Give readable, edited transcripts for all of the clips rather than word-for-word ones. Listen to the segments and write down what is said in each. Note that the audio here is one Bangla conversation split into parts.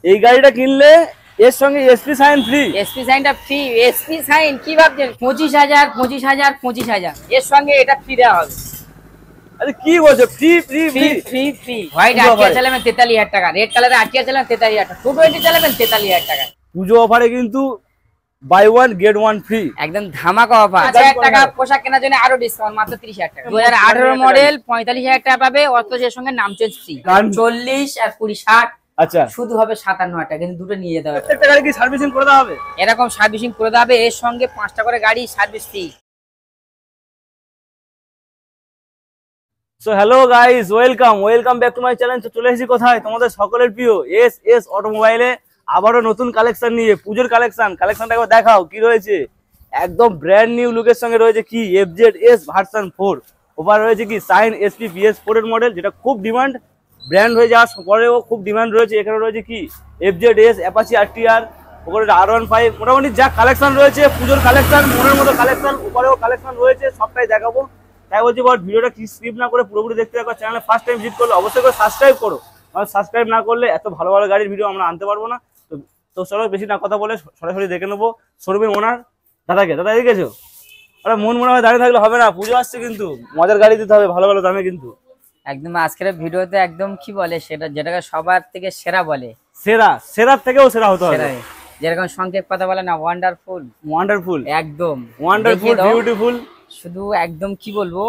এই গাড়িটা কিনলে এর সঙ্গে এসপি সাইন ফ্রি। এসপি সাইনটা ফ্রি। এসপি সাইন কি ভাবছেন? 25,000 25,000 25,000 এর সঙ্গে এটা ফ্রি দেওয়া হবে। আরে কি বলছো? Free free free free free. White RTR চালাবেন 43,000 টাকা, রেড কালারে আরটিআর চালাবেন 43,000 টাকা, 220 চালাবেন 43,000 টাকা। পুজো অফারে কিন্তু buy one get one free, একদম ধামাকা অফার। 5,000 টাকা পোশাক কেনার জন্য আরো ডিসকাউন্ট, মাত্র 30,000 টাকা। 2018 মডেল 45,000 টাকা পাবে, অথচ এর সঙ্গে নাম চেঞ্জ ফ্রি। 40 আর 20 60 আচ্ছা শুধু হবে 57,000 টাকা, কিন্তু দুটো নিয়ে যেতে হবে। প্রত্যেকটা গাড়ি কি সার্ভিসিং করে দেওয়া হবে? এরকম সার্ভিসিং করে দেওয়া হবে, এর সঙ্গে 5টা করে গাড়ি service free. So hello guys, welcome back to my channel. তো চলে এসেছি কোথায়? তোমাদের সকলের প্রিয় এস অটোমোবাইলে আবারও নতুন কালেকশন নিয়ে, পুজোর কালেকশনটা একবার দেখাও কি রয়েছে। একদম ব্র্যান্ড নিউ লুকের সঙ্গে রয়েছে কি FZS ভার্সন 4, ওপার রয়েছে কি সাইন SP BS4 এর মডেল, যেটা খুব ডিমান্ড ব্র্যান্ড হয়ে যাওয়ার পরেও খুব ডিমান্ড রয়েছে। এখানে রয়েছে কি FZS অ্যাপাচি RTR, ওপরে R15, মোটামুটি যা কালেকশন রয়েছে পুজোর কালেকশন, মনের মতো কালেকশন, ওপরেও কালেকশন রয়েছে, সবটাই দেখাবো। তাই বলছি বল, ভিডিওটা কি স্কিপ না করে পুরোপুরি দেখতে থাকো। চ্যানেলে ফার্স্ট টাইম ভিজিট করলে অবশ্যই করে সাবস্ক্রাইব করো, কারণ সাবস্ক্রাইব না করলে এত ভালো ভালো গাড়ির ভিডিও আমরা আনতে পারবো না। তো চলো বেশি না কথা বলে সরাসরি দেখে নেবো শোরুমের ওনার দাদাকে। দাদা এদিকে এসো। আরে মন মনে হয় দাঁড়িয়ে থাকলে হবে না, পুজো আসছে কিন্তু মজার গাড়ি দিতে হবে ভালো ভালো দামে কিন্তু। একদম আজকের ভিডিওতে একদম কি বলে সেটা, যেটাকে সবার থেকে সেরা বলে, সেরার থেকেও সেরা হতে হবে। যেরকম সংক্ষেপ কথা বলে না, ওয়ান্ডারফুল, একদম ওয়ান্ডারফুল, বিউটিফুল। শুধু একদম কি বলবো,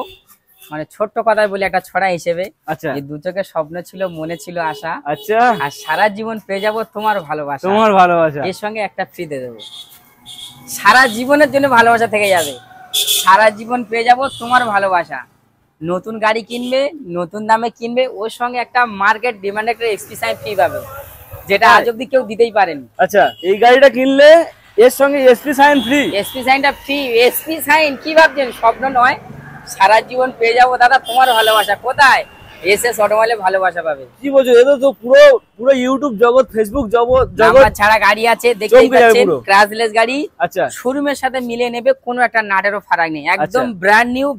মানে ছোট্ট কথায় বলি একটা ছড়া হিসেবে, আচ্ছা এই দু চোখে স্বপ্ন ছিল, মনে ছিল আশা, আচ্ছা, আর সারা জীবন পেয়ে যাবো তোমার ভালোবাসা। এর সঙ্গে একটা ফ্রি দিয়ে দেবো, সারা জীবনের জন্য ভালোবাসা থেকে যাবে, সারা জীবন পেয়ে যাবো তোমার ভালোবাসা। নতুন গাড়ি কিনবে, নতুন দামে কিনবে, ওর সঙ্গে একটা মার্কেট ডিমান্ড একটা এসপি সাইন ফ্রি পাবে, যেটা আজ অব্দি কেউ দিতেই পারেনি। আচ্ছা, এই গাড়িটা কিনলে এর সঙ্গে এসপি সাইন ফ্রি। এসপি সাইনটা ফ্রি। এসপি সাইন কি ভাবছেন? স্বপ্ন নয়, সারা জীবন পেয়ে যাবো দাদা তোমার ভালোবাসা। কোথায়? এসএস অটোমোবাইলে ভালোবাসা পাবে। কি বলছো? এটা তো পুরো ইউটিউব জগৎ, ফেসবুক জগৎ ছাড়া গাড়ি আছে, দেখতেই পাচ্ছেন, ক্র্যাশলেস গাড়ি। আচ্ছা, শোরুমের সাথে মিলিয়ে নেবে, কোনো একটা নাটেরও ফারাক নেই, একদম ব্র্যান্ড নিউ।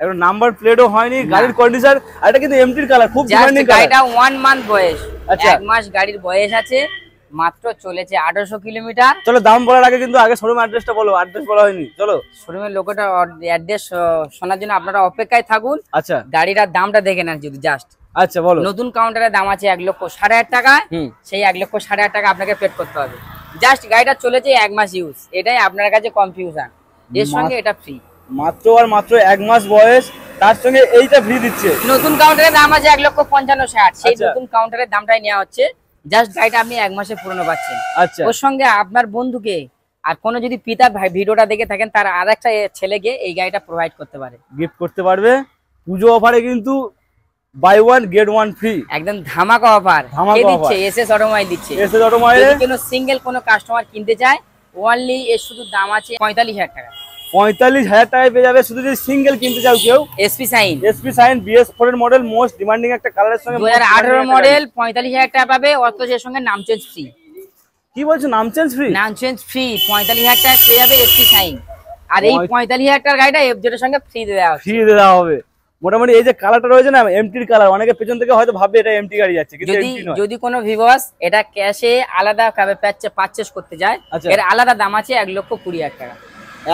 একদম নাম্বার প্লেটও হয়নি, গাড়ির কন্ডিশন। এটা কিন্তু এমটির কালার, খুব ডিমান্ডিং কালার। গাড়িটা 1 মান্থ বয়স, আচ্ছা 1 মাস গাড়ির বয়স আছে, মাত্র চলেছে 1800 কিলোমিটার। চলো দাম বলার আগে কিন্তু আগে শোরুম অ্যাড্রেসটা বলো, অ্যাড্রেস বলা হয়নি। চলো শোরুমের লোকেটা অ্যাড্রেস শোনার জন্য আপনারা অপেক্ষায় থাকুন। আচ্ছা, গাড়িটার দামটা দেখে নেন যদি জাস্ট। আচ্ছা বলো। নতুন কাউন্টারের দাম আছে 1,60,000 টাকা, সেই 1,60,000 টাকা আপনাকে পেড করতে হবে। জাস্ট গাড়িটা চলেছে 1 মাস ইউজ, এটাই আপনার কাছে কনফিউশন। এর সঙ্গে এটা ফ্রি, মাত্র 1 মাস বয়স, তার সঙ্গে এইটা ফ্রি দিচ্ছে। নতুন কাউন্টারের দাম আছে 1,55,60, সেই নতুন কাউন্টারের দামটাই নেওয়া হচ্ছে। জাস্ট গাড়িটা আপনি 1 মাসে পুরনো পাচ্ছেন। আচ্ছা, ওর সঙ্গে আপনার বন্ধুকে আর কোনো যদি পিতা ভাই ভিডিওটা দেখে থাকেন, তার আরেকটা ছেলেকে এই গাড়িটা প্রোভাইড করতে পারে, গিফট করতে পারবে। পুজো অফারে কিন্তু buy one get one free, একদম ধামাকা অফার দিচ্ছে এসএস অটোমোবাইল দিচ্ছে। এসএস অটোমোবাইল যদি কোনো সিঙ্গেল কোনো কাস্টমার কিনতে চায়, ওনলি এর শুধু দাম আছে 45,000 টাকা। 45,000 টাকায় পেয়ে যাবে শুধু যদি সিঙ্গেল কিনতে চাও কেউ। এসপি সাইন BS4 এর মডেল, মোস্ট ডিমান্ডিং একটা কালারের সঙ্গে 2018 মডেল 45,000 টাকা পাবে, অথচ এর সঙ্গে নাম চেঞ্জ ফ্রি। কি বলছো? নাম চেঞ্জ ফ্রি? নাম চেঞ্জ ফ্রি 45,000 টাকা পেয়ে যাবে এসপি সাইন। আর এই 45,000 টাকার গাড়িটা FZ এর সঙ্গে ফ্রি দেওয়া হবে। মোটামুটি এই যে কালারটা রয়েছে না, এমটির কালার, অনেকে পেছন থেকে হয়তো ভাববে এটা এমটি গাড়ি যাচ্ছে, কিন্তু এমটি নয়। যদি কোনো ভিউয়ার্স এটা ক্যাশে আলাদা ভাবে পারচেজ করতে যায়, এর আলাদা দাম আছে 1,20,000 টাকা।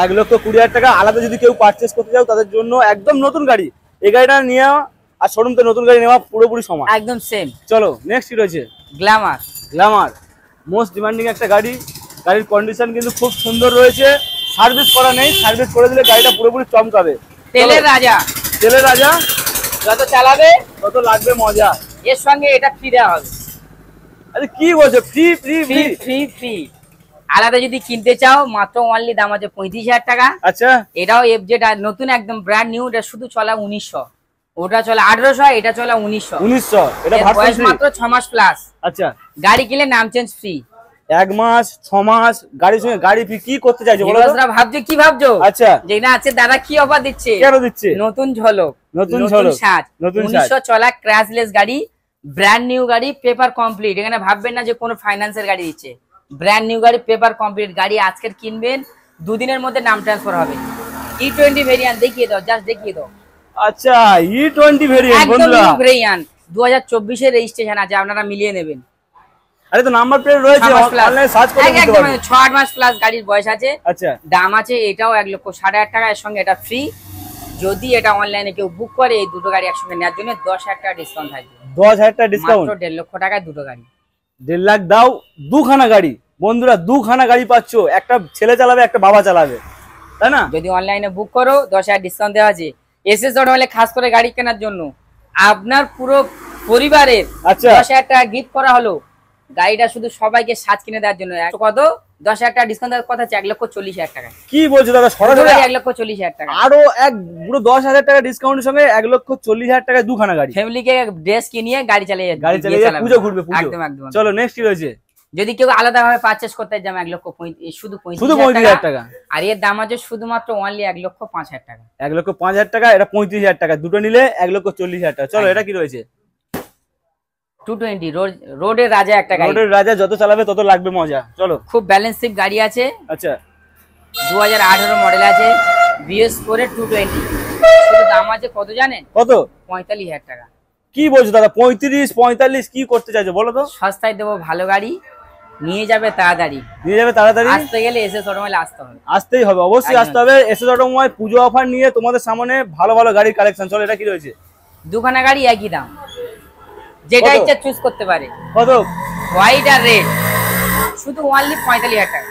1,20,000 টাকা আলাদা যদি কেউ পারচেজ করতে চাও, তাদের জন্য একদম নতুন গাড়ি। এই গাড়িটা নিয়ে আর শোরুম থেকে নতুন গাড়ি নেওয়া পুরোপুরি সমান, একদম সেম। চলো নেক্সট কি রয়েছে? গ্ল্যামার, মোস্ট ডিমান্ডিং একটা গাড়ি। গাড়ির কন্ডিশন কিন্তু খুব সুন্দর রয়েছে, সার্ভিস করা নেই, সার্ভিস করে দিলে গাড়িটা পুরোপুরি চমকাবে। তেলের রাজা, যত চালাবে তত লাগবে মজা। এর সঙ্গে এটা ফ্রি দেওয়া হবে। আরে কি বলছো? Free free free free free. আলাদা যদি কিনতে চাও, মাত্র অনলি দাম আছে 35,000 টাকা। আচ্ছা, এটাও FZ নতুন, একদম ব্র্যান্ড নিউ। এটা শুধু চলা 1900, ওটা চলে 1800, এটা চলে 1900। এটা বয়স মাত্র 6 মাস প্লাস। আচ্ছা, গাড়ি কিনলে নাম চেঞ্জ ফ্রি 1 মাস 6 মাস গাড়ির সঙ্গে গাড়ি ফ্রি। কি করতে চাইছো বলো? ভাবছো কি ভাবছো? আচ্ছা, যে না আছে দাদা কি অফার দিচ্ছে, কেন দিচ্ছে? নতুন ঝলক, নতুন 1900 চলা ক্র্যাশলেস গাড়ি, ব্র্যান্ড নিউ গাড়ি, পেপার কমপ্লিট। এখানে ভাববেন না যে কোনো ফাইন্যান্সের গাড়ি দিচ্ছে, ব্র্যান্ড নিউ গাড়ি, পেপার কমপ্লিট গাড়ি। আজকের কিনবেন, 2 দিনের মধ্যে নাম ট্রান্সফার হবে। E20 ভেরিয়েন্ট দেখিয়ে দাও, জাস্ট দেখিয়ে দাও। আচ্ছা, E20 ভেরিয়েন্ট বন্ধুরা, 2024 এর রেজিস্ট্রেশন আছে, আপনারা মিলিয়ে নেবেন। আরে তো নাম্বার প্লেট রয়েছে, অনলাইনে সার্চ করে নিতে পারবেন। 6-8 মাস প্লাস গাড়ির বয়স আছে। আচ্ছা, দাম আছে এটাও 1,60,000 টাকা, এর সঙ্গে এটা ফ্রি। যদি এটা অনলাইনে কেউ বুক করে এই দুটো গাড়ি একসঙ্গে নেওয়ার জন্য 10,000 টাকা ডিসকাউন্ট থাকবে। 10,000 টাকা ডিসকাউন্ট, মাত্র 1.5 লক্ষ টাকায় দুটো গাড়ি। 1.5 লাখ দাও, দুখানা গাড়ি বন্ধুরা, দুখানা গাড়ি পাচ্ছ, একটা ছেলে চালাবে একটা বাবা চালাবে, তাই না? যদি অনলাইনে বুক করো 10,000 ডিসকাউন্ট দেওয়া আছে। এসএস অটো হলে খাস করে গাড়ি কেনার জন্য আপনার পুরো পরিবারের 10,000 টাকা গিফট করা হলো। গাড়িটা শুধু সবাইকে সাজ কিনে দেওয়ার জন্য। কত 10,000 টাকা ডিসকাউন্ট দেওয়ার কথা আছে 1,40,000 টাকা। কি বলছো দাদা, সরাসরি 1,40,000 টাকা, আরো এক পুরো 10,000 টাকা ডিসকাউন্টের সঙ্গে 1,40,000 টাকায় দুখানা গাড়ি। ফ্যামিলিকে ড্রেস কিনিয়ে গাড়ি চালিয়ে পুজো ঘুরবে। একদম একদম। চলো নেক্সট কি রয়েছে? যদি কেউ আলাদা ভাবে পারচেজ করতে চায় 1,35,000 শুধু 35,000 টাকা। আর এর দাম আছে শুধুমাত্র অনলি 1,05,000 টাকা। 1,05,000 টাকা, এটা 35,000 টাকা, দুটো নিলে 1,40,000 টাকা। চলো এটা কি রয়েছে? 220 রোডের রাজা একটা গাড়ি। রোডের রাজা, যত চালাবে তত লাগবে মজা। চলো, খুব ব্যালেন্স শিপ গাড়ি আছে। আচ্ছা, 2018 মডেল আছে, BS4 এর 220। শুধু দাম আছে কত জানেন? কত? 45,000 টাকা। কি বলছো দাদা, 35-45 কি করতে চাইছো বলো তো? সস্তায় দেবো, ভালো গাড়ি নিয়ে যাবে তাড়াতাড়ি। নিয়ে যাবে তাড়াতাড়ি, আসতে গেলে এসএস অটোমোবাইল আসতে হবে। আসতেই হবে, অবশ্যই আসতে হবে। এসএস অটোমোবাইল পুজো অফার নিয়ে তোমাদের সামনে ভালো ভালো গাড়ির কালেকশন। চলো এটা কি রয়েছে? দুখানা গাড়ি একই দাম, যেটা ইচ্ছা চুজ করতে পারে। কত? হোয়াইট আর রেড, শুধু অনলি 45,000 টাকা।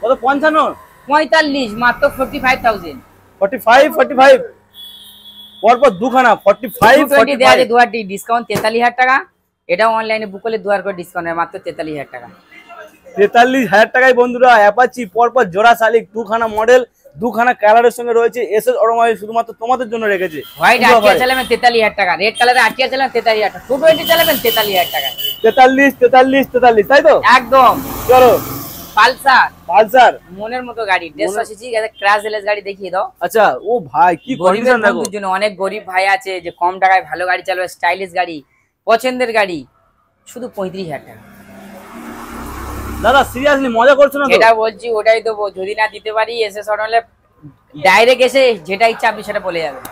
কত? 55? 45, মাত্র 45,000। 45 পরপর দুখানা 45 দেওয়া আছে, দুয়ার ডিসকাউন্ট 43,000 টাকা। এটাও অনলাইনে বুক করলে দুয়ার করে ডিসকাউন্ট মাত্র 43,000 টাকা। 43,000 টাকায় বন্ধুরা অ্যাপাচি পরপর জোড়া শালিক দুখানা মডেল, দুখানা কালারের সঙ্গে রয়েছে। এসএস অটোমোবাইল শুধুমাত্র তোমাদের জন্য রেখেছে। হোয়াইট আটিয়া চালাবেন 43,000 টাকা, রেড কালারে আটিয়া চালাবেন 43,000 টাকা, 220 চালাবেন 43,000 টাকা। 43 তাই তো? একদম। চলো, পালসার মনের মতো গাড়ি, 150 সিসি ক্র্যাশ এলএস গাড়ি দেখিয়ে দাও। আচ্ছা, ও ভাই কি কন্ডিশন দেখো। জন্য অনেক গরিব ভাই আছে যে কম টাকায় ভালো গাড়ি চালাবে, স্টাইলিশ গাড়ি, পছন্দের গাড়ি, শুধু 35,000 টাকা। দাদা সিরিয়াসলি মজা করছো না তো? এটা বলছি ওটাই দেবো, যদি না দিতে পারি এসএস অটোমোবাইলে ডাইরেক্ট এসে যেটা ইচ্ছা আপনি সেটা বলে যাবেন।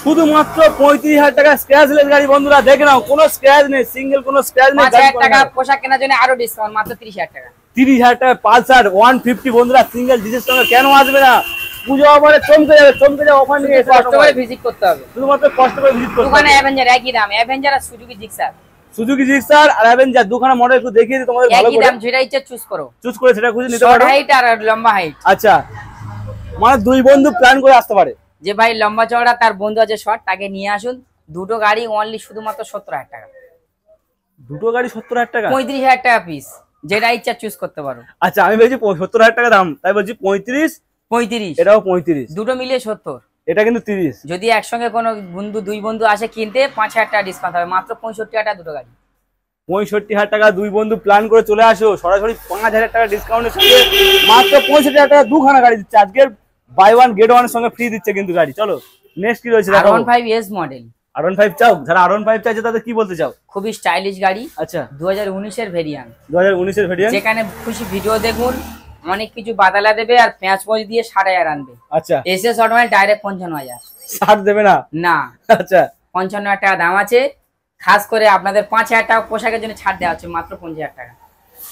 শুধুমাত্র 35,000 টাকা স্ক্র্যাচলেস গাড়ি বন্ধুরা, দেখে নাও, কোনো স্ক্র্যাচ নেই, সিঙ্গেল কোনো স্ক্র্যাচ নেই। 5,000 টাকা পোশাক কেনার জন্য আরো ডিসকাউন্ট, মাত্র 30,000 টাকা। 30,000 টাকা পালসার 150 বন্ধুরা, সিঙ্গেল ডিজের সঙ্গে কেন আসবে না? পুজো অফারে চমকে যাবে অফার নিয়ে। কষ্ট করে ভিজিট করতে হবে, শুধুমাত্র কষ্ট করে ভিজিট করতে হবে। দোকানে অ্যাভেঞ্জার একই দাম, অ্যাভেঞ্জার আর সুজুকি জিক্সার আর অ্যাভেঞ্জার দুখানা মডেল একটু দেখিয়ে দিই তোমাদের ভালো করে। একই দাম, যেটা ইচ্ছা চুজ করে সেটা খুঁজে নিতে পারো। শর্ট হাইট আর লম্বা হাইট। আচ্ছা, মানে দুই বন্ধু প্ল্যান করে আসতে পারে যে ভাই লম্বা চওড়া, তার বন্ধু আছে শর্ট, তাকে নিয়ে আসুন। দুটো গাড়ি অনলি শুধুমাত্র 70,000 টাকা। দুটো গাড়ি 70,000 টাকা, 35,000 টাকা পিস, যেটা ইচ্ছা চুজ করতে পারো। আচ্ছা, আমি বলছি 70,000 টাকা দাম, তাই বলছি 35, এটাও 35, দুটো মিলিয়ে 70, এটা কিন্তু 30। যদি একসঙ্গে কোনো দুই বন্ধু আসে কিনতে 5,000 টাকা ডিসকাউন্ট হবে, মাত্র 65,000 টাকা দুটো গাড়ি। 65,000 টাকা দুই বন্ধু প্ল্যান করে চলে আসো, সরাসরি 5,000 টাকা ডিসকাউন্টের সঙ্গে মাত্র 65,000 টাকা দুখানা গাড়ি দিচ্ছে। আজকের বাই ওয়ান গেট ওয়ান এর সঙ্গে ফ্রি দিচ্ছে কিন্তু গাড়ি। চলো নেক্সট কি রয়েছে? R15S model. R15 চাও, যারা R15 চাইছে তাদের কি বলতে চাও? খুবই স্টাইলিশ গাড়ি। আচ্ছা, 2019 এর ভেরিয়েন্ট। 2019 এর ভেরিয়েন্ট, যেখানে খুশি ভিডিও দেখুন, অনেক কিছু বাদালা দেবে আর পেঁয়াজ মজ দিয়ে 60,000 আনবে। আচ্ছা, এসএস অটোমোবাইল ডাইরেক্ট 55,000। 60 দেবে না? না, আচ্ছা, 55,000 টাকা দাম আছে। খাস করে আপনাদের 5,000 টাকা পোশাকের জন্য ছাড় দেওয়া হচ্ছে, মাত্র 50,000 টাকা।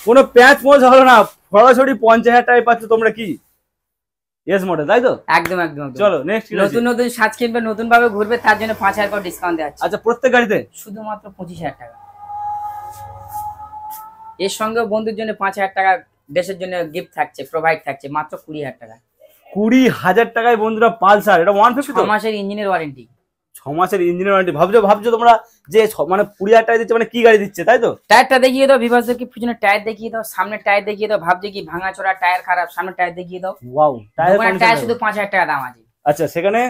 কোনো পেঁয়াজ মোজ হলো না, সরাসরি 50,000 টাকায় পাচ্ছ তোমরা কি এস মডেল, তাই তো? একদম একদম। চলো নেক্সট, নতুন নতুন সাজ কিনবে, নতুন ভাবে ঘুরবে, তার জন্য 5,000 টাকা ডিসকাউন্ট দেওয়া হচ্ছে। আচ্ছা, প্রত্যেক গাড়িতে শুধুমাত্র 25,000 টাকা। এর সঙ্গে বন্ধুর জন্য 5,000 টাকা দেশের জন্য গিফট থাকছে, প্রোভাইড থাকছে, মাত্র 20,000 টাকা। 20,000 টাকায় বন্ধুরা পালসার, এটা 150 তো? 6 মাসের ইঞ্জিনের ওয়ারেন্টি। 6 মাসের ইঞ্জিনের ওয়ারেন্টি। ভাবছো তোমরা যে মানে 20,000 টাকা দিচ্ছে, মানে কি গাড়ি দিচ্ছে, তাই তো? টায়ারটা দেখিয়ে দাও, বিভাসের কি পিছনে টায়ার দেখিয়ে দাও, সামনে টায়ার দেখিয়ে দাও। ভাবছে কি ভাঙাচোরা টায়ার খারাপ, সামনে টায়ার দেখিয়ে দাও। ওয়াও, টায়ার শুধু 5,000 টাকা দাম আছে। আচ্ছা, সেখানে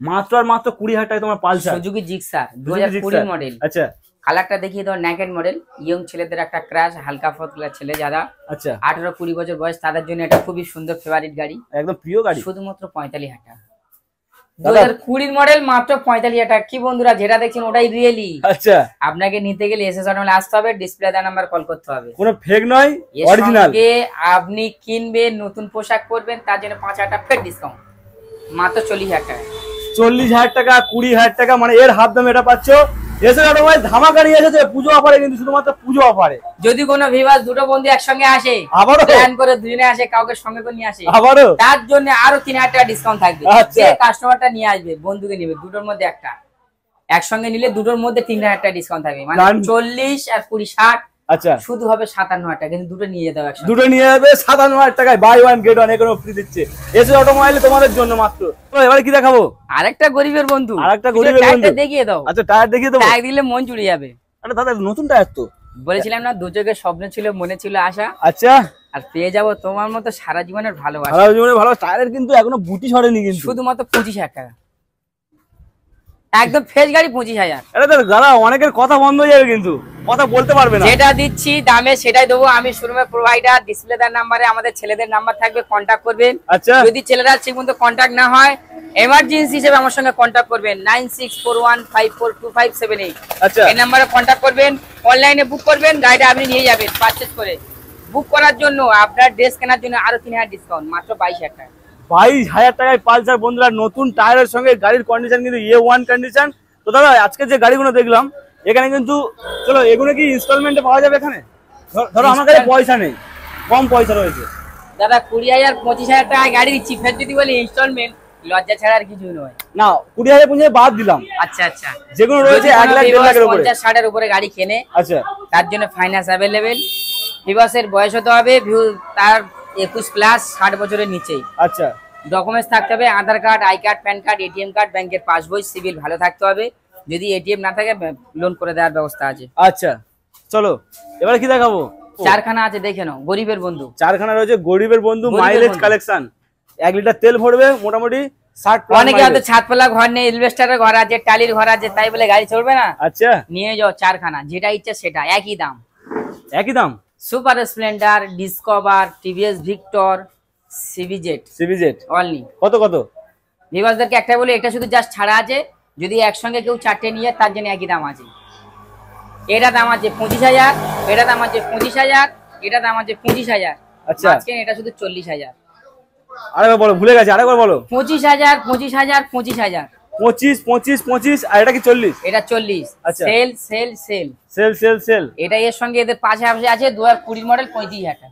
মাত্র আর মাত্র 20,000 টাকা তোমার পালসার সুজুকি জিক্সার 2020 মডেল। আচ্ছা, কালারটা দেখিয়ে দাও, নেকেড মডেল। ইয়ং ছেলেদের একটা ক্রাশ, হালকা ফতলা ছেলে যারা, আচ্ছা, 18-20 বছর বয়স, তাদের জন্য এটা খুবই সুন্দর ফেভারিট গাড়ি, একদম প্রিয় গাড়ি। শুধুমাত্র 45,000 টাকা। 2020 মডেল, মাত্র 45,000 টাকা। কি বন্ধুরা, যেটা দেখছেন ওটাই রিয়েলি। আচ্ছা, আপনাকে নিতে গেলে এসএস অটোমোবাইল আসতে হবে, ডিসপ্লে দেওয়া নাম্বার কল করতে হবে। কোনো ফেক নয়, অরিজিনাল। আপনি কিনবেন, নতুন পোশাক পরবেন, তার জন্য 5,000 টাকা ফেক ডিসকাউন্ট, মাত্র 40,000 টাকা। 40,000 টাকা, 20,000 টাকা, মানে এর হাফ দামে এটা পাচ্ছ এসএস অটোমোবাইল ধামাকা নিয়ে এসেছে পুজো অফারে, কিন্তু শুধুমাত্র পুজো অফারে। যদি কোনো ভিউয়ার দুটো বন্ধু একসঙ্গে আসে, আবারও প্ল্যান করে দুজনে আসে, কাউকে সঙ্গে করে নিয়ে আসে, আবারও তার জন্য আরো 3000 টাকা ডিসকাউন্ট থাকবে। আচ্ছা। যে কাস্টমারটা নিয়ে আসবে, বন্ধুকে নেবে, দুটোর মধ্যে একটা, একসঙ্গে নিলে দুটোর মধ্যে 3000 টাকা ডিসকাউন্ট থাকবে, মানে 40 আর 20 60। আচ্ছা, শুধু হবে 57,000 টাকা, কিন্তু দুটো নিয়ে যেতে হবে একসঙ্গে। দুটো নিয়ে যাবে 57,000 টাকায়, বাই ওয়ান গেট ওয়ান, এখনো ফ্রি দিচ্ছে এসএস অটোমোবাইল তোমাদের জন্য মাত্র। এবারে কি দেখাবো? আরেকটা গরিবের বন্ধু, আরেকটা গরিবের বন্ধু দেখিয়ে দাও। আচ্ছা, টায়ার দেখিয়ে দেবো। টায়ার দিলে মন জুড়ে যাবে। আরে দাদা, নতুন টায়ার তো বলেছিলাম না, দু চোখের স্বপ্ন ছিল, মনে ছিল আশা। আচ্ছা, আর পেয়ে যাবো তোমার মতো সারা জীবনের ভালোবাসা। সারা জীবনে ভালো টায়ারের কিন্তু এখনো বুটি সরেনি, কিন্তু শুধুমাত্র 25,000 টাকা, একদম ফ্রেশ গাড়ি 25,000। আরে দাদা, অনেকের কথা বন্ধ হয়ে যাবে, কিন্তু কথা বলতে পারবে না। যেটা দিচ্ছি দামে সেটাই দেবো। আমি শোরুমের প্রোভাইডার, ডিসপ্লে তার নাম্বারে আমাদের ছেলেদের নাম্বার থাকবে, কন্ট্যাক্ট করবেন। আচ্ছা, যদি ছেলেরা ঠিক মতো কন্ট্যাক্ট না হয়, এমার্জেন্সি হিসেবে আমার সঙ্গে কন্ট্যাক্ট করবেন 9641542578। আচ্ছা, এই নাম্বারে কন্ট্যাক্ট করবেন, অনলাইনে বুক করবেন, গাড়িটা আপনি নিয়ে যাবেন পারচেজ করে। বুক করার জন্য, আপনার ড্রেস কেনার জন্য আরো 3000 ডিসকাউন্ট, মাত্র 22,000 টাকা। 22,000 টাকায় পালসার বন্ধুরা, নতুন টায়ারের সঙ্গে গাড়ির কন্ডিশন কিন্তু A1 কন্ডিশন। তো দাদা, আজকে যে গাড়িগুলো দেখলাম এখানে কিন্তু, চলো এগুলো কি ইনস্টলমেন্টে পাওয়া যাবে এখানে? ধরো আমার কাছে পয়সা নেই, কম পয়সা রয়েছে। দাদা 20,000 25,000 টাকায় গাড়ি দিচ্ছি, ফের যদি বলি ইনস্টলমেন্ট, লজ্জা ছাড়া আর কিছু নয়। না, 20,000 25,000 বাদ দিলাম। আচ্ছা আচ্ছা, যেগুলো রয়েছে 1 লাখ 1.5 লাখের উপরে, 50-60 এর উপরে গাড়ি কেনে, আচ্ছা, তার জন্য ফাইন্যান্স অ্যাভেলেবেল। ভিভাসের বয়স হতে হবে তার 21 প্লাস, 60 বছরের নিচেই। আচ্ছা, ডকুমেন্টস থাকতে হবে, Aadhaar card, I card, PAN card, ATM card, ব্যাংকের পাসবই, সিভিল ভালো থাকতে হবে। যদি এটিএম না থাকে, লোন করে দেওয়ার ব্যবস্থা আছে। আচ্ছা, চলো এবারে কি দেখাবো? চারখানা আছে, দেখে নাও, গরিবের বন্ধু। চারখানা রয়েছে গরিবের বন্ধু, মাইলেজ কালেকশন। 1 লিটার তেল ভরবে মোটামুটি 60 প্লাস। অনেকে হয়তো ছাদপালা ঘর নেই, ইনভেস্টারের ঘর আছে, টালির ঘর আছে, তাই বলে গাড়ি চলবে না। আচ্ছা, নিয়ে যাও চারখানা, যেটা ইচ্ছা সেটা, একই দাম। একই দাম। Super Splendor, discover, TVS Victor, সিভিজেট only. কত কত? ভিভাসদেরকে একটা বলি, এটা শুধু জাস্ট ছাড়া আছে, যদি একসঙ্গে কেউ 4টে নিয়ে, তার জন্য একই দাম আছে। এটা দাম আছে 25,000, এটা দাম আছে 25,000, এটা দাম আছে 25,000। আচ্ছা, আজকে এটা শুধু 40,000। আরেকবার বলো, ভুলে গেছি, আরেকবার বলো। 25,000 25,000 25,000। 25 25 25, আর এটা কি 40? এটা 40। আচ্ছা, sale sale sale sale sale sale. এটা এর সঙ্গে এদের পাশাপাশি আছে 2020 মডেল 35,000 টাকা।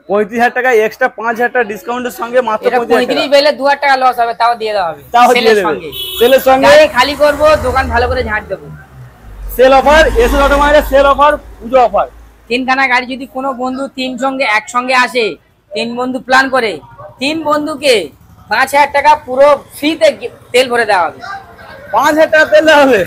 35,000 টাকা এক্সট্রা, 5,000 টাকা ডিসকাউন্টের সঙ্গে মাত্র এটা 35 বেলে 2,000 টাকা লস হবে, তাও দিয়ে দেওয়া হবে। তাও দিয়ে সেলের দেবে, সঙ্গে। সেলের সঙ্গে গাড়ি খালি করব, দোকান ভালো করে ঝাঁট দেবো। সেল অফার, এসএস অটোমোবাইলের সেল অফার, পুজো অফার। 3খানা গাড়ি যদি কোনো বন্ধু 3 সঙ্গে একসঙ্গে আসে, 3 বন্ধু প্ল্যান করে, 3 বন্ধুকে 5,000 টাকা পুরো ফ্রিতে তেল ভরে দেওয়া হবে। 5,000 টাকা তেল দেওয়া হবে?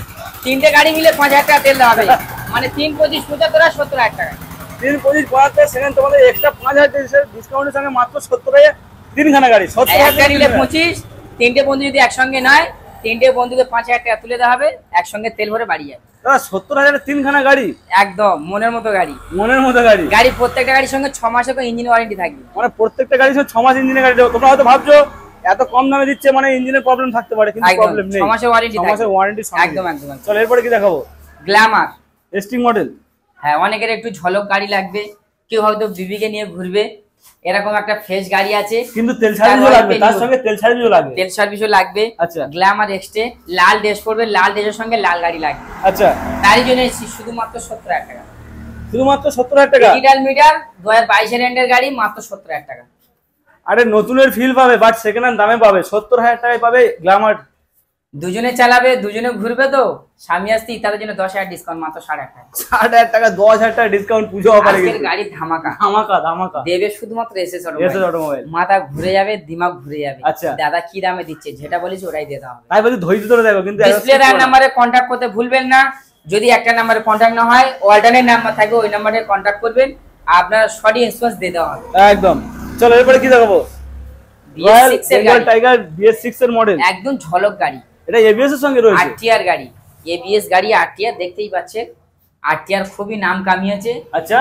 3টে গাড়ি মিলে 5,000 টাকা তেল দেওয়া হবে, মানে 3 25 75 আর 70,000 টাকা। 3 25 75, সেকেন্ড তোমাদের এক্সট্রা 5,000 ডিসকাউন্টের সঙ্গে মাত্র 70,000 তিনখানা গাড়ি। 70,000 নিলে 25, 3টে বন্ধু যদি একসঙ্গে নয়, 3টে বন্ধুকে 5,000 টাকা তুলে দেওয়া হবে, একসঙ্গে তেল ভরে বাড়ি যাবে। 70,000 তিনখানা গাড়ি, একদম মনের মতো গাড়ি। মনের মতো গাড়ি। গাড়ি প্রত্যেকটা গাড়ির সঙ্গে 6 মাসের ইঞ্জিন ওয়ারেন্টি থাকবে। মানে প্রত্যেকটা গাড়ির সঙ্গে 6 মাস ইঞ্জিনের গাড়ি দেবো। তোমরা হয়তো ভাবছো এত কম দামে দিচ্ছে, মানে ইঞ্জিনের প্রবলেম থাকতে পারে, কিন্তু প্রবলেম নেই, 6 মাসের ওয়ারেন্টি 6 মাসের ওয়ারেন্টি। একদম একদম। চলো এরপরে কি দেখাবো? Glamour testing model. হ্যাঁ, অনেকের একটু ঝলক গাড়ি লাগবে, কেউ হয়তো বিবিকে নিয়ে ঘুরবে, এরকম একটা ফ্রেশ গাড়ি আছে, কিন্তু তেল সার্ভিসও লাগবে, তার সঙ্গে তেল সার্ভিসও লাগবে। তেল সার্ভিসও লাগবে। আচ্ছা, গ্ল্যামার এক্সটে, লাল ড্রেস করবে, লাল ড্রেসের সঙ্গে লাল গাড়ি লাগবে। আচ্ছা, তারই জন্য শুধুমাত্র 70,000 টাকা। শুধুমাত্র 70,000 টাকা। ডিজিটাল মিটার 2022 এর এন্ডের গাড়ি, মাত্র 70,000 টাকা। আরে নতুনের ফিল পাবে, বাট সেকেন্ড হ্যান্ড দামে পাবে। 70,000 টাকায় পাবে গ্ল্যামার। দুজনে চালাবে, দুজনে ঘুরবে, তো স্বামী আসতে তাদের জন্য 10,000 ডিসকাউন্ট, মাত্র 8,500 টাকা। 8,000 টাকা, 10,000 টাকা ডিসকাউন্ট, পুজো অফারে আজকের গাড়ি ধামাকা ধামাকা ধামাকা দেবে শুধুমাত্র এসএস অটোমোবাইল। মাথা ঘুরে যাবে, দিমাগ ঘুরে যাবে। আচ্ছা, দাদা কি দামে দিচ্ছে, যেটা বলিস ওটাই দিয়ে দাও। তাই বলি ধৈর্য ধরে দেখো, কিন্তু ডিসপ্লে এর নাম্বারে কন্টাক্ট করতে ভুলবেন না। যদি একটা নাম্বারে কন্টাক্ট না হয়, অল্টারনেট নাম্বার থাকবে, ওই নাম্বারে কন্টাক্ট করবেন, আপনার সঠিক ইন্সুরেন্স দিয়ে দেওয়া হবে। একদম। চলো এরপরে কি দেখাবো? রয়্যাল বেঙ্গল টাইগার BS6 এর মডেল, একদম ঝলক গাড়ি। এটা এবিএস এর সঙ্গে রয়েছে। আরটিআর গাড়ি, এবিএস গাড়ি, আরটিআর দেখতেই পাচ্ছেন। আরটিআর খুবই নাম কামিয়েছে। আচ্ছা,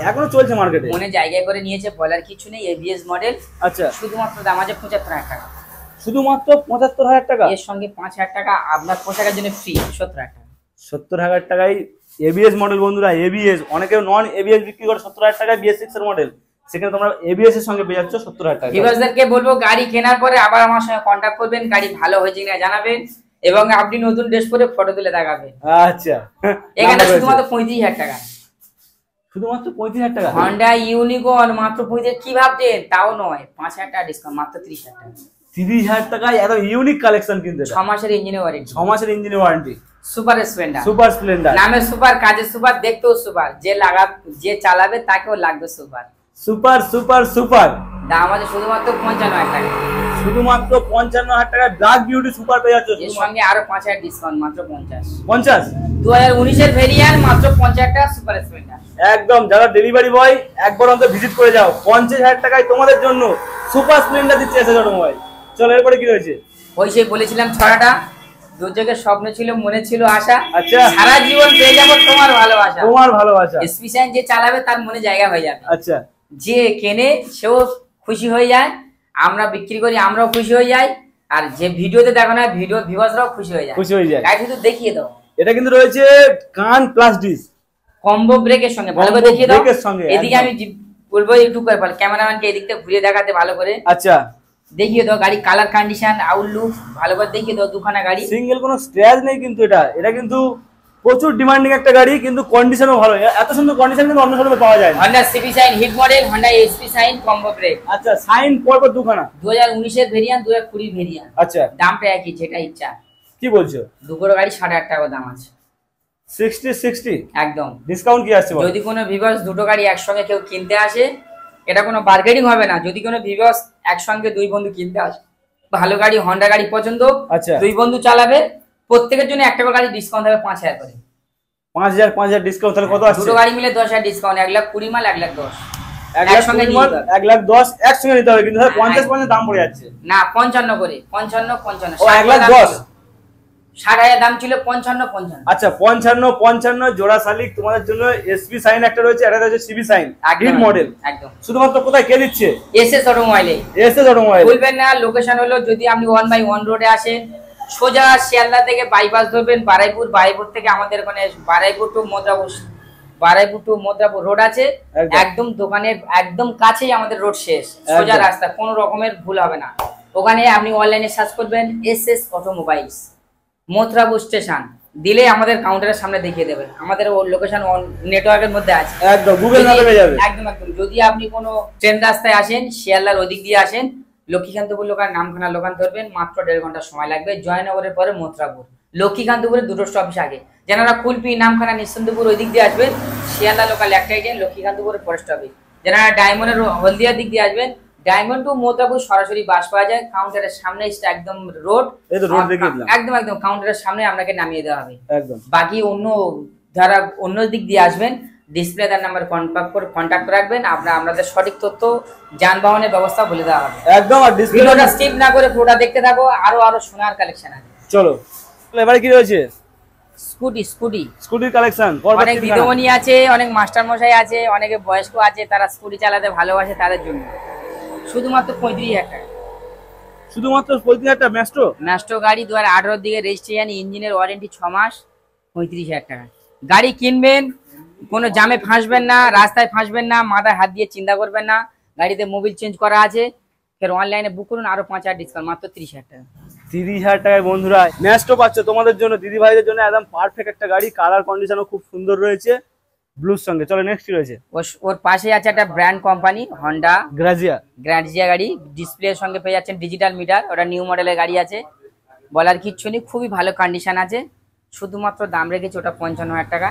এখনো চলছে মার্কেটে, মনে জায়গা করে নিয়েছে, বলার কিছু নেই। ABS model. আচ্ছা, শুধুমাত্র দাম আছে 75,000 টাকা। শুধুমাত্র 75,000 টাকা। এর সঙ্গে 5,000 টাকা আপনার পোশাকের জন্য ফ্রি। 70,000 টাকা। 70,000 টাকায় এবিএস মডেল বন্ধুরা। এবিএস, অনেকে নন এবিএস বিক্রি করে 70,000 টাকায় BS6 এর মডেল, সেখানে তোমরা এবিএস এর সঙ্গে পেয়ে যাচ্ছ 70,000 টাকা। ভিউয়ার্সদেরকে বলবো, গাড়ি কেনার পরে আবার আমার সঙ্গে কন্টাক্ট করবেন, গাড়ি ভালো হয়েছে কিনা জানাবেন। এবং আপনি নতুন ড্রেস পরে ফটো তুলে দেখাবেন। আচ্ছা, এখানে শুধুমাত্র 35,000 টাকা, শুধুমাত্র 35,000 টাকা। হন্ডা ইউনিকর্ন মাত্র 35,000। কি ভাবছেন? তাও নয়, 5,000 টাকা ডিসকাউন্ট, মাত্র 30,000 টাকা। 30,000 টাকায় এত ইউনিক কালেকশন কিন্তু। 6 মাসের ইঞ্জিনের ওয়ারেন্টি। 6 মাসের ইঞ্জিনের warranty. Super Splendor. Super Splendor নামে সুপার, কাজে সুপার, দেখতেও সুপার, যে চালাবে তাকেও লাগবে সুপার। Super super super. দাম আছে শুধুমাত্র 55,000 টাকা। শুধুমাত্র 55,000 টাকায় ব্ল্যাক বিউটি সুপার পেয়ে যাচ্ছে। এর সঙ্গে আরো 5,000 ডিসকাউন্ট, মাত্র 50। 2019 এর ভেরিয়েন্ট, মাত্র 50,000 টাকা, সুপার স্প্লেন্ডার। একদম, যারা ডেলিভারি বয় একবার অন্তত ভিজিট করে যাও। 50,000 টাকায় তোমাদের জন্য সুপার স্প্লেন্ডার দিচ্ছে এসএস অটোমোবাইল। চলো এরপরে কি রয়েছে? ওই সেই বলেছিলাম ছড়াটা, দুর্যোগের স্বপ্ন ছিল, মনে ছিল আশা। আচ্ছা, সারা জীবন পেয়ে যাবো তোমার ভালোবাসা। তোমার ভালোবাসা। স্পেশাল যে চালাবে তার মনে জায়গা হয়ে যাবে। আচ্ছা, যে কেনে সেও খুশি হয়ে যায়, আমরা বিক্রি করি আমরাও খুশি হয়ে যাই, আর যে ভিডিওতে দেখো না ভিডিও ভিউয়ার্সরাও খুশি হয়ে যায়। গাড়ি শুধু দেখিয়ে দাও। এটা কিন্তু রয়েছে কান প্লাস ডিস কম্বো ব্রেকের সঙ্গে, ভালো করে দেখিয়ে দাও। এদিকে আমি বলবো একটু করে ক্যামেরাম্যানকে এদিকটা ঘুরিয়ে দেখাতে ভালো করে। আচ্ছা, দেখিয়ে দাও গাড়ি কালার কন্ডিশন আউটলুক ভালো করে দেখিয়ে দাও। দুখানা গাড়ি, সিঙ্গেল কোনো স্ক্র্যাচ নেই কিন্তু। এটা কিন্তু প্রচুর ডিমান্ডিং একটা গাড়ি, কিন্তু কন্ডিশনও ভালো। এত সুন্দর কন্ডিশন কিন্তু অন্য শোরুমে পাওয়া যায় না। Honda CB Shine hit model, Honda SP Shine combo brake. আচ্ছা, সাইন পরপর দুখানা। 2019 এর ভেরিয়েন্ট, 2020 এর ভেরিয়েন্ট। আচ্ছা, দামটা একই, যেটা ইচ্ছা। কি বলছো? দুপুরো গাড়ি 8,500 টাকা দাম আছে। 60 একদম ডিসকাউন্ট কি আসছে? যদি কোনো ভিউয়ার্স দুটো গাড়ি একসঙ্গে কেউ কিনতে আসে, এটা কোনো বার্গেনিং হবে না। যদি কোনো ভিউয়ার্স একসঙ্গে দুই বন্ধু কিনতে আসে, ভালো গাড়ি হন্ডা গাড়ি পছন্দ, আচ্ছা, দুই বন্ধু চালাবে, প্রত্যেকের জন্য একটা করে গাড়ি ডিসকাউন্ট হবে 5,000 করে। 5,000 ডিসকাউন্ট। তাহলে কত আসছে? দুটো গাড়ি মিলে 10,000 ডিসকাউন্ট, 1,20,000 মাল 1,10,000 একসঙ্গে নিয়ে নিতে হবে। 1,10,000 একসঙ্গে নিতে হবে, কিন্তু 50 দাম পড়ে যাচ্ছে না, 55 করে, 55 ও 1,10,000। 60,000 দাম ছিল, 55। আচ্ছা, 55 জোড়া শালিক তোমাদের জন্য। এসপি সাইন একটা রয়েছে, একটা রয়েছে সিবি সাইন হিট মডেল। একদম শুধুমাত্র কোথায় কে দিচ্ছে? এসএস অটোমোবাইলে। এসএস অটোমোবাইল বলবেন না। লোকেশন হলো, যদি আপনি 1/1 রোডে আসেন, সোজা শিয়ালদা থেকে বাইপাস ধরবেন বারাইপুর থেকে আমাদের ওখানে বারাইপুর টু মদ্রাপুর রোড আছে। একদম দোকানের একদম কাছেই আমাদের রোড শেষ, সোজা রাস্তা, কোনো রকমের ভুল হবে না। ওখানে আপনি অনলাইনে সার্চ করবেন এসএস অটোমোবাইলস মথুরাপুর স্টেশন দিলে আমাদের কাউন্টারের সামনে দেখিয়ে দেবে। আমাদের লোকেশন নেটওয়ার্কের মধ্যে আছে, একদম গুগল ম্যাপে পেয়ে যাবে। একদম। যদি আপনি কোনো ট্রেন রাস্তায় আসেন, শিয়ালদার ওদিক দিয়ে আসেন, লক্ষ্মীকান্তপুর লোকাল নামখানা লোকাল ধরবেন, মাত্র 1.5 ঘন্টা সময় লাগবে। জয়নগরের পরে মথুরাপুর, লক্ষ্মীকান্তপুরের দুটো স্টপেজ আগে। যারা কুলপি নামখানা নিঃসন্দপুর ওই দিক দিয়ে আসবেন, শিয়ালদা লোকাল একটাই ট্রেন, লক্ষ্মীকান্তপুরের পরে স্টপেজ। যারা ডায়মন্ডের হলদিয়ার দিক দিয়ে আসবেন, ডায়মন্ড টু মথুরাপুর সরাসরি বাস পাওয়া যায়। কাউন্টারের সামনে একদম রোড, একদম কাউন্টারের সামনে আপনাকে নামিয়ে দেওয়া হবে। বাকি যারা অন্য দিক দিয়ে আসবেন, ডিসপ্লে তার নাম্বার কন্ট্যাক্ট রাখবেন, আপনাদের সঠিক তথ্য যানবাহনের ব্যবস্থা বলে দেওয়া হবে। একদম। আর ভিডিওটা স্কিপ না করে পুরোটা দেখতে থাকো, আরো সোনার কালেকশন আছে। চলো এবারে কি রয়েছে? স্কুটির কালেকশন। অনেক দিদিমণি আছে, অনেক মাস্টার মশাই আছে, অনেকে বয়স্ক আছে, তারা স্কুটি চালাতে ভালোবাসে, তাদের জন্য শুধুমাত্র 35,000 টাকা। শুধুমাত্র 35,000 টাকা। ম্যাস্ট্রো গাড়ি 2018 দিকে রেজিস্ট্রেশন, ইঞ্জিনের ওয়ারেন্টি 6 মাস, 35,000 টাকা। গাড়ি কিনবেন, কোনো জামে ফাঁসবেন না, রাস্তায় ফাঁসবেন না, মাথায় হাত দিয়ে চিন্তা করবেন না। গাড়িতে মোবিল চেঞ্জ করা আছে, ফের অনলাইনে বুক করুন, আরো 5,000 ডিসকাউন্ট, মাত্র 30,000 টাকা। 30,000 টাকায় বন্ধুরা ম্যাস্ট্রো পাচ্ছ তোমাদের জন্য, দিদি ভাইদের জন্য একদম পারফেক্ট একটা গাড়ি। কালার কন্ডিশনও খুব সুন্দর রয়েছে ব্লুর সঙ্গে। চলো নেক্সট কি রয়েছে? ওর পাশে আছে একটা ব্র্যান্ড কোম্পানি হন্ডা গ্রাজিয়া গাড়ি। ডিসপ্লের সঙ্গে পেয়ে যাচ্ছেন ডিজিটাল মিটার, ওটা নিউ মডেলের গাড়ি আছে, বলার কিচ্ছু নেই, খুবই ভালো কন্ডিশন আছে। শুধুমাত্র দাম রেখেছে ওটা 55,000 টাকা।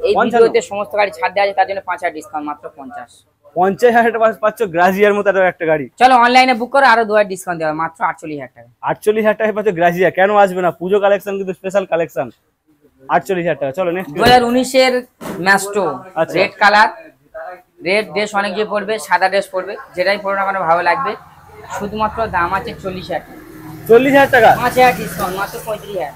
এই ভিডিওতে সমস্ত গাড়ি ছাড় দেওয়া আছে, তার জন্য 5,000 ডিসকাউন্ট, মাত্র 50,000 টাকা পাচ্ছ গ্রাজিয়ার মতো একটা গাড়ি। চলো অনলাইনে বুক করো, আরো 2,000 ডিসকাউন্ট দেওয়া, মাত্র 48,000 টাকা। 48,000 টাকা পাচ্ছ গ্রাজিয়া। কেন আসবে না? পুজো কালেকশন কিন্তু স্পেশাল কালেকশন। 48,000 টাকা। চলো নেক্সট। 2019 এর Maestro red colour, red dress অনেক যে পড়বে, সাদা ড্রেস পড়বে, যেটাই পড়ো না কেন ভালো লাগবে। শুধুমাত্র দাম আছে 40,000 টাকা। 40,000 টাকা, 5,000 ডিসকাউন্ট, মাত্র 35,000।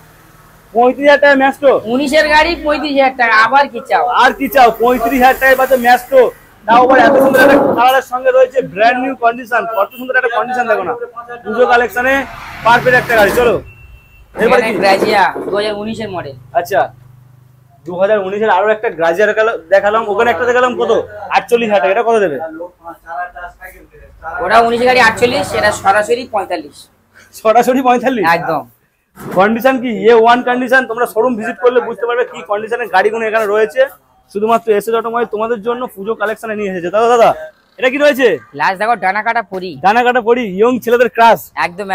35,000 টাকা ম্যাস্ট্রো। 19 এর গাড়ি 35,000 টাকা। আবার কি চাও? আর কি চাও? 35,000 টাকায় পাচ্ছ ম্যাস্ট্রো, তাও আবার এত সুন্দর একটা কালারের সঙ্গে রয়েছে ব্র্যান্ড নিউ কন্ডিশন। কত সুন্দর একটা কন্ডিশন দেখো না, পুজো কালেকশনে পারফেক্ট একটা গাড়ি। চলো এবারে কি? গ্রাজিয়া 2019 এর মডেল। আচ্ছা, 2019 এর আরো একটা গ্রাজিয়া দেখালাম, ওখানে একটা দেখালাম কত? 48,000 টাকা। এটা কত দেবে? ওটা 19 গাড়ি 48, এটা সরাসরি 45। সরাসরি 45 একদম। কন্ডিশন কি A1 কন্ডিশন, তোমরা শোরুম ভিজিট করলে বুঝতে পারবে কি কন্ডিশনের গাড়িগুলো এখানে রয়েছে। শুধুমাত্র এসএস অটোমোবাইল তোমাদের জন্য পুজো কালেকশনে নিয়ে এসেছে। দাদা এটা কি রয়েছে? লাস্ট দেখো ডানা কাটা পরি ইয়ং ছেলেদের ক্রাশ। একদম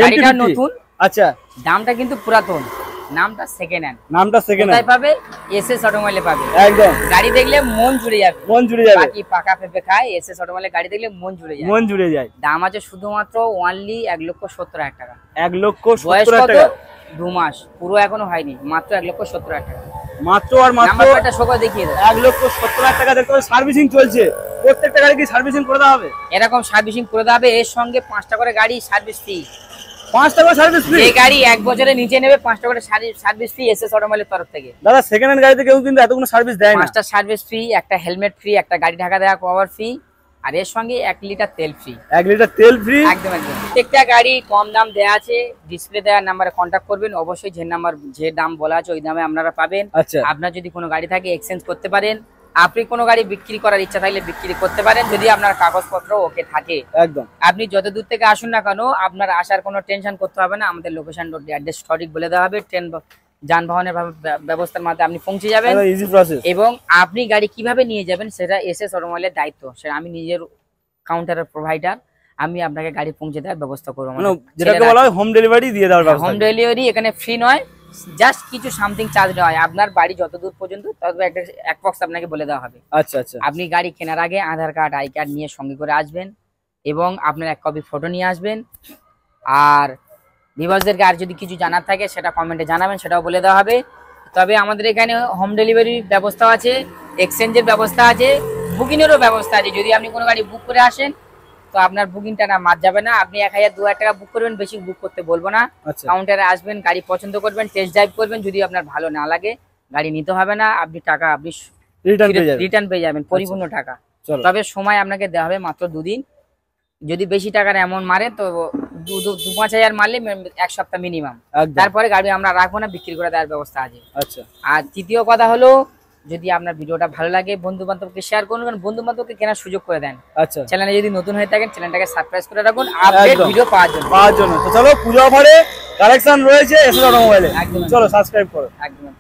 গাড়িটা নতুন। আচ্ছা, দামটা কিন্তু পুরাতন, নামটা সেকেন্ড হ্যান্ড। কোথায় পাবে? এসএস অটোমোবাইলে পাবে। একদম গাড়ি দেখলে মন জুড়ে যাবে। বাকি পাকা পেঁপে খায়, এসএস অটোমোবাইলে গাড়ি দেখলে মন জুড়ে যায়। দাম আছে শুধুমাত্র অনলি 1,70,000 টাকা। 1,70,000 টাকা। 2 মাস পুরো এখনো হয়নি, মাত্র 1,70,000 টাকা। মাত্র 1,70,000 টাকা দেখতে হবে। সার্ভিসিং চলছে, প্রত্যেকটা গাড়ি কি সার্ভিসিং করে দেওয়া হবে? এরকম সার্ভিসিং করে দেওয়া হবে, এর সঙ্গে 5টা করে গাড়ি সার্ভিস ফ্রি। 5টা করে সার্ভিস ফ্রি? এই গাড়ি 1 বছরের নিচে নেবে 5টা করে সার্ভিস ফ্রি এসএস অটোমোবাইলের তরফ থেকে। দাদা সেকেন্ড হ্যান্ড গাড়িতে কেউ কিন্তু এতগুলো সার্ভিস দেয় না। 5টা সার্ভিস ফ্রি, একটা হেলমেট ফ্রি, একটা গাড়ি ঢাকা দেওয়া কভার ফ্রি, আর এর সঙ্গে 1 লিটার তেল ফ্রি। 1 লিটার তেল ফ্রি? একদম প্রত্যেকটা গাড়ি কম দাম দেওয়া আছে, ডিসপ্লে দেওয়া নাম্বারে কন্ট্যাক্ট করবেন। অবশ্যই যে দাম বলা আছে ওই দামে আপনারা পাবেন। আপনার যদি কোনো গাড়ি থাকে এক্সচেঞ্জ করতে পারেন। আপনি কোনো গাড়ি বিক্রি করার ইচ্ছা থাকলে বিক্রি করতে পারেন, যদি আপনার কাগজপত্র ওকে থাকে। একদম আপনি যত দূর থেকে আসুন না কেন, আপনার আসার কোনো টেনশন করতে হবে না। আমাদের লোকেশন অ্যাড্রেস সঠিক বলে দেওয়া হবে। ট্রেন যানবাহনের ব্যবস্থার মাধ্যমে আপনি পৌঁছে যাবেন, এবং আপনি গাড়ি কিভাবে নিয়ে যাবেন সেটা এসএস অটোমোবাইলের দায়িত্ব। সেটা আমি নিজের কাউন্টারের প্রোভাইডার, আমি আপনাকে গাড়ি পৌঁছে দেওয়ার ব্যবস্থা করবো। যেটাকে বলা হয় হোম ডেলিভারি দিয়ে দেওয়ার ব্যবস্থা। হোম ডেলিভারি এখানে ফ্রি নয়, জাস্ট কিছু সামথিং চার্জ দেওয়া হয়। আপনার বাড়ি যত দূর পর্যন্ত তবে এক বক্স আপনাকে বলে দেওয়া হবে। আচ্ছা। আপনি গাড়ি কেনার আগে আধার কার্ড, আই কার্ড নিয়ে সঙ্গে করে আসবেন, এবং আপনার 1 কপি ফটো নিয়ে আসবেন। আর ভিউয়ার্সদেরকে আর যদি কিছু জানার থাকে সেটা কমেন্টে জানাবেন, সেটাও বলে দেওয়া হবে। তবে আমাদের এখানে হোম ডেলিভারির ব্যবস্থা আছে, এক্সচেঞ্জের ব্যবস্থা আছে, বুকিংয়েরও ব্যবস্থা আছে। যদি আপনি কোনো গাড়ি বুক করে আসেন তো আপনার বুকিংটা না মার যাবে না। আপনি 1,000-2,000 টাকা বুক করবেন, বেশি বুক করতে বলবো না। কাউন্টারে আসবেন, গাড়ি পছন্দ করবেন, টেস্ট ড্রাইভ করবেন। যদি আপনার ভালো না লাগে গাড়ি নিতে হবে না, আপনি টাকা রিটার্ন পেয়ে যাবেন, পরিপূর্ণ টাকা। তবে সময় আপনাকে দেওয়া হবে মাত্র 2 দিন। যদি বেশি টাকার অ্যামাউন্ট মারে তো 2-5 হাজার মারলে 1 সপ্তাহ মিনিমাম, তারপরে গাড়ি আমরা রাখবো না, বিক্রি করে দেওয়ার ব্যবস্থা আছে। আর তৃতীয় কথা হলো, যদি আপনার ভিডিওটা ভালো লাগে বন্ধু বান্ধবকে শেয়ার করুন, বন্ধু বান্ধবকে কেনার সুযোগ করে দেন। চ্যানেলে যদি নতুন হয়ে থাকেন চ্যানেলটাকে সাবস্ক্রাইব করে রাখুন আপডেট ভিডিও পাওয়ার জন্য। তো চলো, পূজা অফারে কালেকশন রয়েছে এসএস অটোমোবাইলে, চলো সাবস্ক্রাইব করো। একদম।